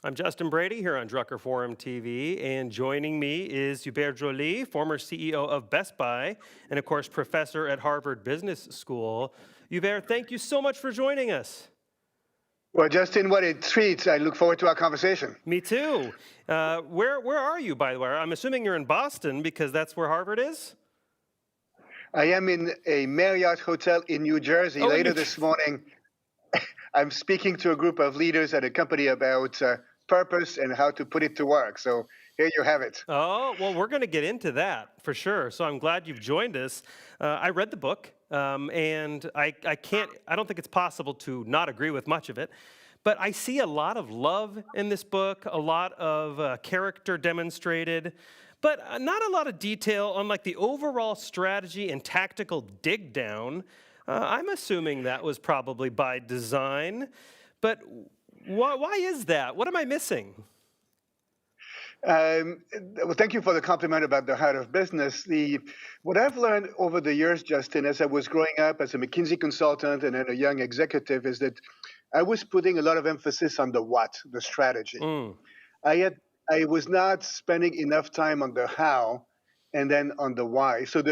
I'm Justin Brady here on Drucker Forum TV, and joining me is Hubert Joly, former CEO of Best Buy, and of course, professor at Harvard Business School. Hubert, thank you so much for joining us. Well, Justin, what a treat. I look forward to our conversation. Me too. Where are you, by the way? I'm assuming you're in Boston because that's where Harvard is? I am in a Marriott hotel in New Jersey. Oh, in Later New this Jersey. morning, I'm speaking to a group of leaders at a company about purpose and how to put it to work. So here you have it. Oh, well, we're going to get into that for sure. So I'm glad you've joined us. I read the book, and I don't think it's possible to not agree with much of it. But I see a lot of love in this book, a lot of character demonstrated, but not a lot of detail on like the overall strategy and tactical dig down. I'm assuming that was probably by design. But why is that? What am I missing? Well, thank you for the compliment about the heart of business. What I've learned over the years, Justin, as I was growing up as a McKinsey consultant and then a young executive, is that I was putting a lot of emphasis on the what, the strategy. Mm, I had I was not spending enough time on the how and then on the why. So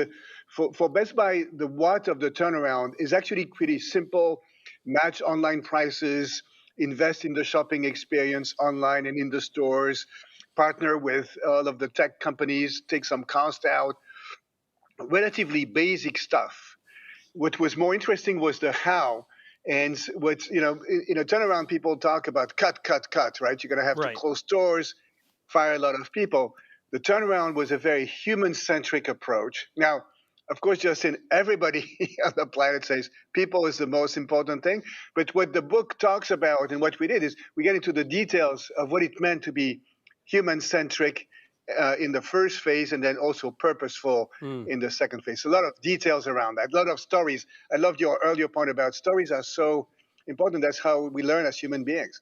for Best Buy, the what of the turnaround is actually pretty simple. Match online prices, invest in the shopping experience online and in the stores, partner with all of the tech companies, take some cost out, relatively basic stuff. What was more interesting was the how. And what, in a turnaround, people talk about cut, cut, cut, right? You're going to have to right. close stores, fire a lot of people. The turnaround was a very human centric approach. Now, of course, Justin, everybody on the planet says people is the most important thing. But what the book talks about and what we did is we get into the details of what it meant to be human centric in the first phase and then also purposeful Mm. in the second phase. So a lot of details around that, a lot of stories. I loved your earlier point about stories are so important. That's how we learn as human beings.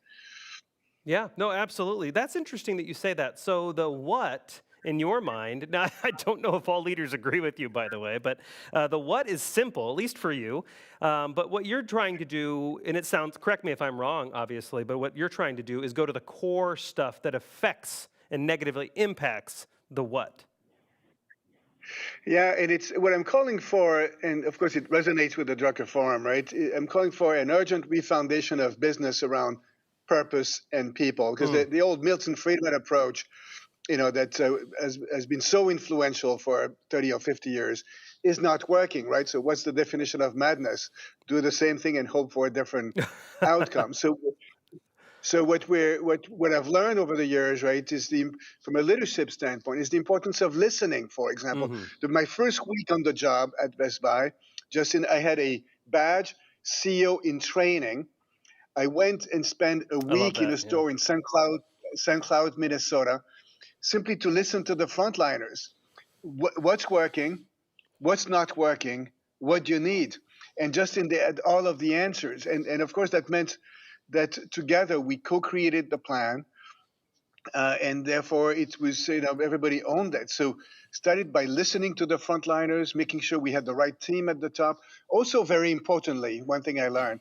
Yeah, no, absolutely. That's interesting that you say that. So the what in your mind, now I don't know if all leaders agree with you, by the way, but the what is simple, at least for you. But what you're trying to do, and it sounds, correct me if I'm wrong, obviously, but what you're trying to do is go to the core stuff that affects and negatively impacts the what. Yeah, and it's what I'm calling for, and of course it resonates with the Drucker Forum, right? I'm calling for an urgent refoundation of business around purpose and people, because Mm, the old Milton Friedman approach, that has been so influential for 30 or 50 years, is not working, right? So what's the definition of madness? Do the same thing and hope for a different outcome. So what I've learned over the years, right, is from a leadership standpoint, is the importance of listening. For example, hmm. my first week on the job at Best Buy, Justin, I had a badge CEO in training. I went and spent a I love week in a that. Yeah. store in St. Cloud, Minnesota, simply to listen to the frontliners. What's working? What's not working? What do you need? And Justin, they had all of the answers. And of course, that meant that together we co-created the plan, and therefore it was everybody owned that. So started by listening to the frontliners, making sure we had the right team at the top. Also, very importantly, one thing I learned: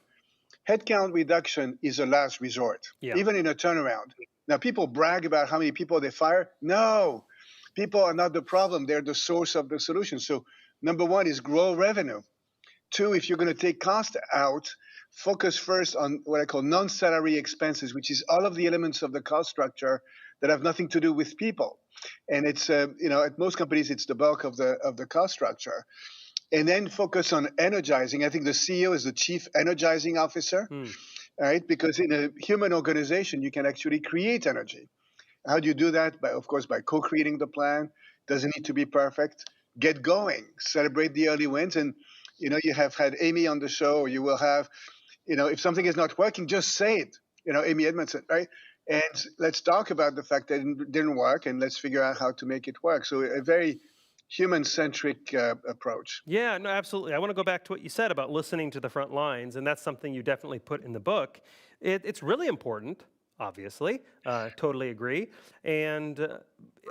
headcount reduction is a last resort, Yeah. even in a turnaround. Now, people brag about how many people they fire. No, people are not the problem; they're the source of the solution. So, number one is grow revenue. Two, if you're going to take cost out, focus first on what I call non-salary expenses, which is all of the elements of the cost structure that have nothing to do with people. And it's at most companies it's the bulk of the cost structure. And then focus on energizing. I think the CEO is the chief energizing officer, Mm. right? Because in a human organization, you can actually create energy. How do you do that? Of course, by co-creating the plan. Doesn't need to be perfect. Get going. Celebrate the early wins. And you have had Amy on the show, or you will have, if something is not working, just say it. Amy Edmondson, right? And let's talk about the fact that it didn't work, and let's figure out how to make it work. So a very human-centric approach. Yeah, no, absolutely. I want to go back to what you said about listening to the front lines, and that's something you definitely put in the book. It's really important, obviously. Totally agree. And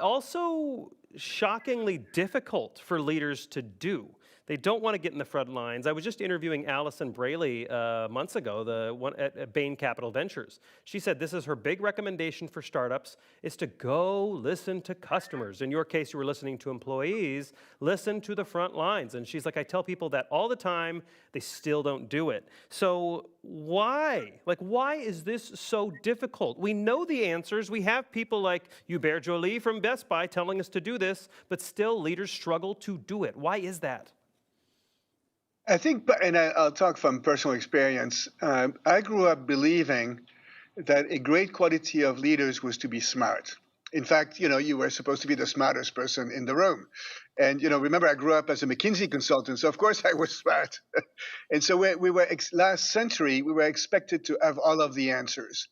also shockingly difficult for leaders to do. They don't want to get in the front lines. I was just interviewing Allison Braley months ago, the one at Bain Capital Ventures. She said this is her big recommendation for startups is to go listen to customers. In your case, you were listening to employees. Listen to the front lines. And she's like, I tell people that all the time. They still don't do it. So why? Like, why is this so difficult? We know the answers. We have people like Hubert Joly from Best Buy telling us to do this, but still leaders struggle to do it. Why is that? I think, and I'll talk from personal experience. I grew up believing that a great quality of leaders was to be smart. In fact, you were supposed to be the smartest person in the room. And, remember, I grew up as a McKinsey consultant, so of course I was smart. And so last century, we were expected to have all of the answers.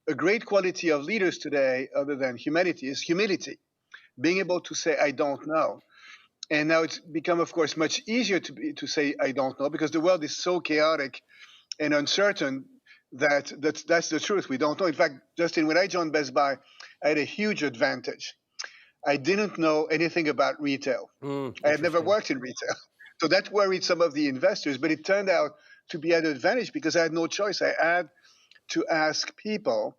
A great quality of leaders today, other than humanity, is humility, being able to say, I don't know. And now it's become, of course, much easier to say, I don't know, because the world is so chaotic and uncertain that's the truth. We don't know. In fact, Justin, when I joined Best Buy, I had a huge advantage. I didn't know anything about retail. I had never worked in retail. So that worried some of the investors, but it turned out to be an advantage because I had no choice. I had to ask people,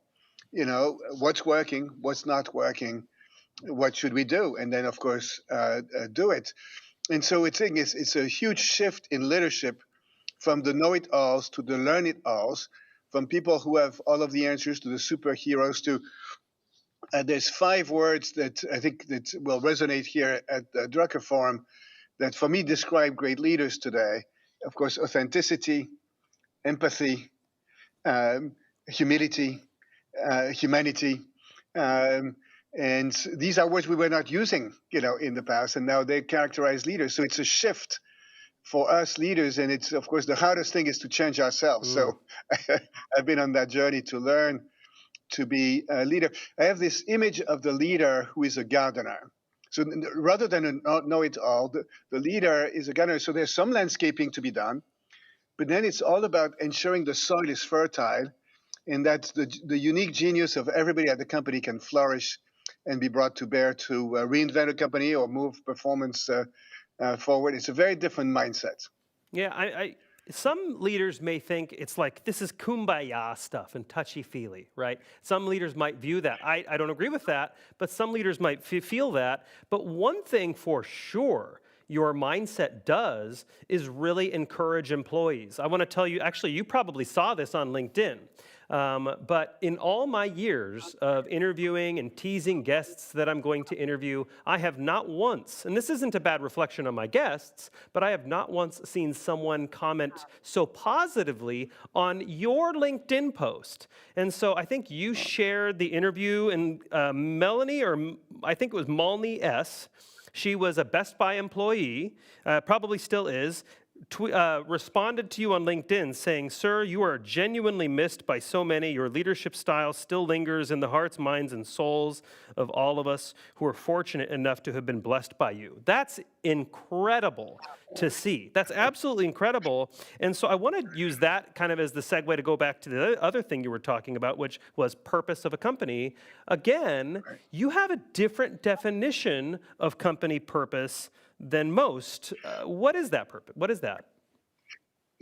what's working, what's not working, what should we do? And then, of course, do it. And so it's a huge shift in leadership from the know-it-alls to the learn-it-alls, from people who have all of the answers to the superheroes to there's 5 words that I think that will resonate here at the Drucker Forum that for me describe great leaders today. Of course, authenticity, empathy, humility, humanity. And these are words we were not using, in the past, and now they characterize leaders. So it's a shift for us leaders, and it's, of course, the hardest thing is to change ourselves. So I've been on that journey to learn to be a leader. I have this image of the leader who is a gardener. So rather than a know-it-all, the leader is a gardener. So there's some landscaping to be done, but then it's all about ensuring the soil is fertile and that the unique genius of everybody at the company can flourish and be brought to bear to reinvent a company or move performance forward. It's a very different mindset. Yeah, some leaders may think it's like this is kumbaya stuff and touchy-feely, right? Some leaders might view that. I don't agree with that, but some leaders might feel that. But one thing for sure your mindset does is really encourage employees. I want to tell you, actually, you probably saw this on LinkedIn. But in all my years of interviewing and teasing guests that I'm going to interview, I have not once, and this isn't a bad reflection on my guests, but I have not once seen someone comment so positively on your LinkedIn post. And so I think you shared the interview, and Melanie, or I think it was Malney S., she was a Best Buy employee, probably still is, responded to you on LinkedIn saying, "Sir, you are genuinely missed by so many. Your leadership style still lingers in the hearts, minds, and souls of all of us who are fortunate enough to have been blessed by you." That's incredible to see. That's absolutely incredible. And so I want to use that kind of as the segue to go back to the other thing you were talking about, which was purpose of a company. Again, you have a different definition of company purpose than most. What is that purpose? What is that?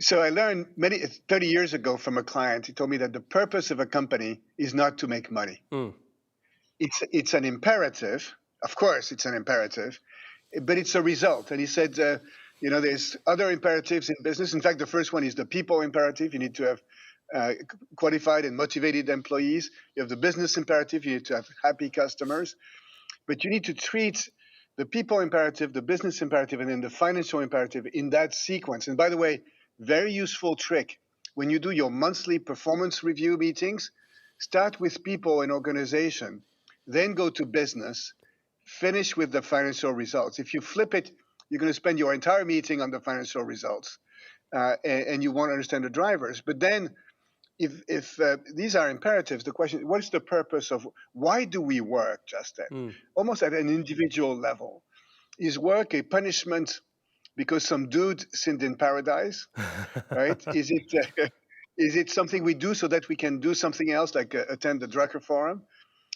So I learned 30 years ago from a client. He told me that the purpose of a company is not to make money. It's an imperative. Of course, it's an imperative, but it's a result. And he said, there's other imperatives in business. In fact, the first one is the people imperative. You need to have qualified and motivated employees. You have the business imperative. You need to have happy customers. But you need to treat the people imperative, the business imperative, and then the financial imperative in that sequence. And by the way, very useful trick. When you do your monthly performance review meetings, start with people and organization, then go to business, finish with the financial results. If you flip it, you're going to spend your entire meeting on the financial results, and you won't understand the drivers. But then if these are imperatives, the question, what is the purpose of, why do we work, Justin? Almost at an individual level. Is work a punishment because some dude sinned in paradise, right? Is it something we do so that we can do something else, like attend the Drucker Forum?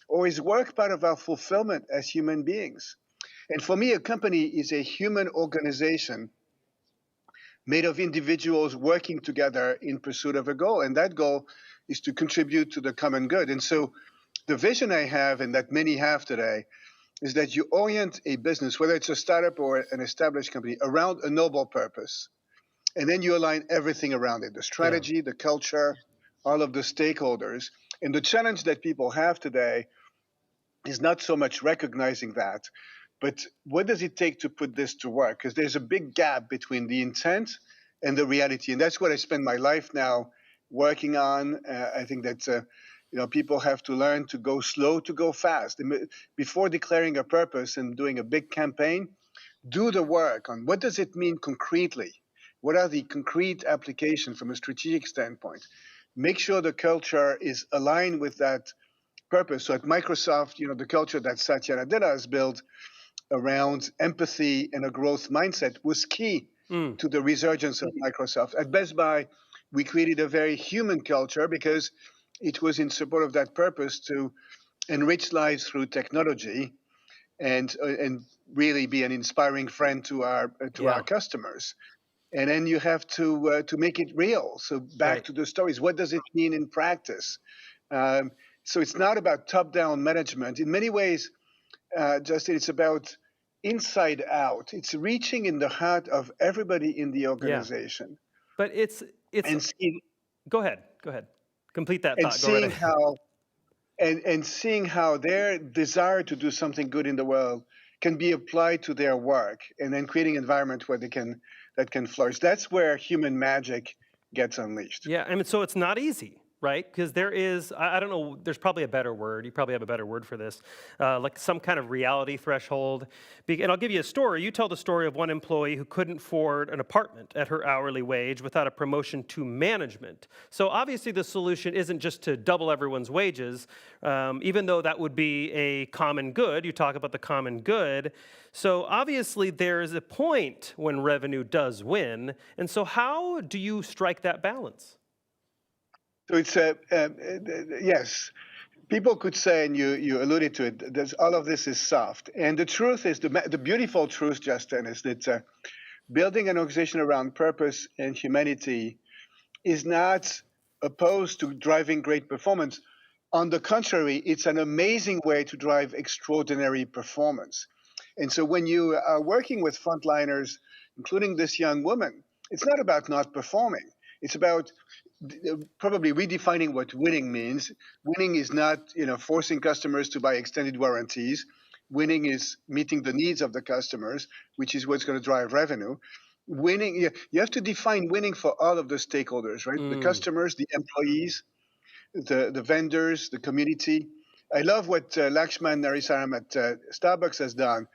Or is work part of our fulfillment as human beings? And for me, a company is a human organization made of individuals working together in pursuit of a goal. And that goal is to contribute to the common good. And so the vision I have, and that many have today, is that you orient a business, whether it's a startup or an established company, around a noble purpose. And then you align everything around it, the Yeah. strategy, the culture, all of the stakeholders. And the challenge that people have today is not so much recognizing that, but what does it take to put this to work? Because there's a big gap between the intent and the reality. And that's what I spend my life now working on. I think that people have to learn to go slow to go fast. Before declaring a purpose and doing a big campaign, do the work on what does it mean concretely? What are the concrete applications from a strategic standpoint? Make sure the culture is aligned with that purpose. So at Microsoft, the culture that Satya Nadella has built around empathy and a growth mindset was key Mm. to the resurgence of Microsoft. At Best Buy, we created a very human culture because it was in support of that purpose to enrich lives through technology and really be an inspiring friend to our Yeah. customers. And then you have to make it real. So back Right. to the stories. What does it mean in practice? Um, so it's not about top-down management. In many ways, Justin, it's about inside out. It's reaching in the heart of everybody in the Yeah. organization But it's and seeing go ahead. Go ahead. Complete that and thought. Go right seeing ahead. how and seeing how their desire to do something good in the world can be applied to their work, and then creating an environment where that can flourish. That's where human magic gets unleashed. Yeah, I mean, so it's not easy, right? Because there is, I don't know, there's probably a better word. You probably have a better word for this, like some kind of reality threshold. And I'll give you a story. You tell the story of one employee who couldn't afford an apartment at her hourly wage without a promotion to management. So obviously the solution isn't just to double everyone's wages, even though that would be a common good. You talk about the common good. So obviously there is a point when revenue does win. And so how do you strike that balance? So it's yes. People could say, and you alluded to it, all of this is soft. And the truth is, the beautiful truth, Justin, is that building an organization around purpose and humanity is not opposed to driving great performance. On the contrary, it's an amazing way to drive extraordinary performance. And so when you are working with frontliners, including this young woman, it's not about not performing. It's about probably redefining what winning means. Winning is not, forcing customers to buy extended warranties. Winning is meeting the needs of the customers, which is what's going to drive revenue. Winning, you have to define winning for all of the stakeholders, right? The Mm. customers, the employees, the vendors, the community. I love what Lakshman Narisaram at Starbucks has done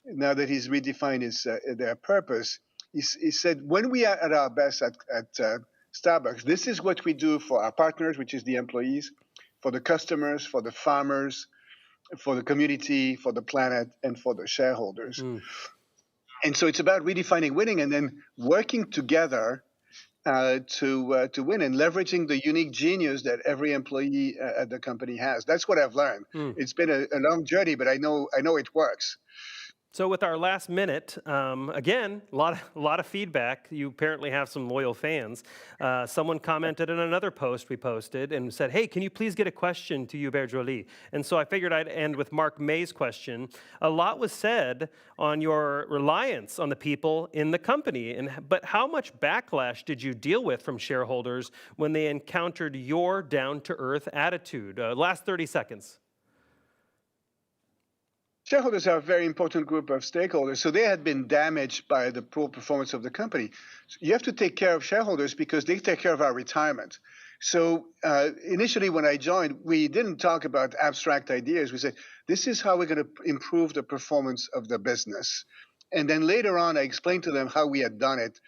now that he's redefined their purpose. He said, when we are at our best at Starbucks, this is what we do for our partners, which is the employees, for the customers, for the farmers, for the community, for the planet, and for the shareholders. Mm. And so it's about redefining winning and then working together to win and leveraging the unique genius that every employee at the company has. That's what I've learned. Mm. It's been a long journey, but I know it works. So with our last minute, again, a lot of feedback. You apparently have some loyal fans. Someone commented in another post we posted and said, hey, can you please get a question to Hubert Joly? And so I figured I'd end with Mark May's question. A lot was said on your reliance on the people in the company, but how much backlash did you deal with from shareholders when they encountered your down-to-earth attitude? Last 30 seconds. Shareholders are a very important group of stakeholders, so they had been damaged by the poor performance of the company. So you have to take care of shareholders because they take care of our retirement. So initially when I joined, we didn't talk about abstract ideas. We said, this is how we're going to improve the performance of the business. And then later on, I explained to them how we had done it.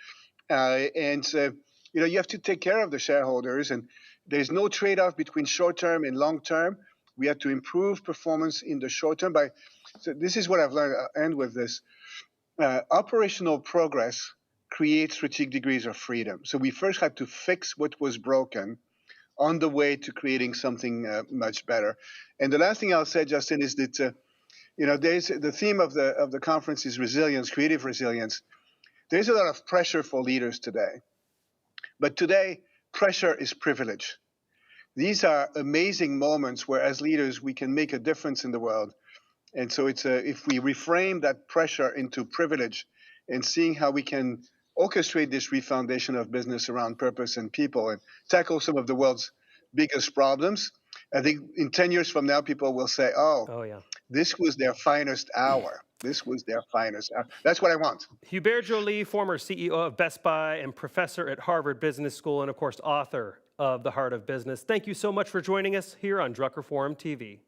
You have to take care of the shareholders, and there's no trade-off between short-term and long-term. We had to improve performance in the short term so this is what I've learned. I'll end with this. Operational progress creates strategic degrees of freedom. So we first had to fix what was broken on the way to creating something much better. And the last thing I'll say, Justin, is that there's the theme of the conference is resilience, creative resilience. There's a lot of pressure for leaders today. But today, pressure is privilege. These are amazing moments where, as leaders, we can make a difference in the world. And so if we reframe that pressure into privilege and seeing how we can orchestrate this refoundation of business around purpose and people and tackle some of the world's biggest problems, I think in 10 years from now, people will say, oh, Oh, yeah. this was their finest hour. This was their finest hour. That's what I want. Hubert Joly, former CEO of Best Buy and professor at Harvard Business School, and of course, author of The Heart of Business. Thank you so much for joining us here on Drucker Forum TV.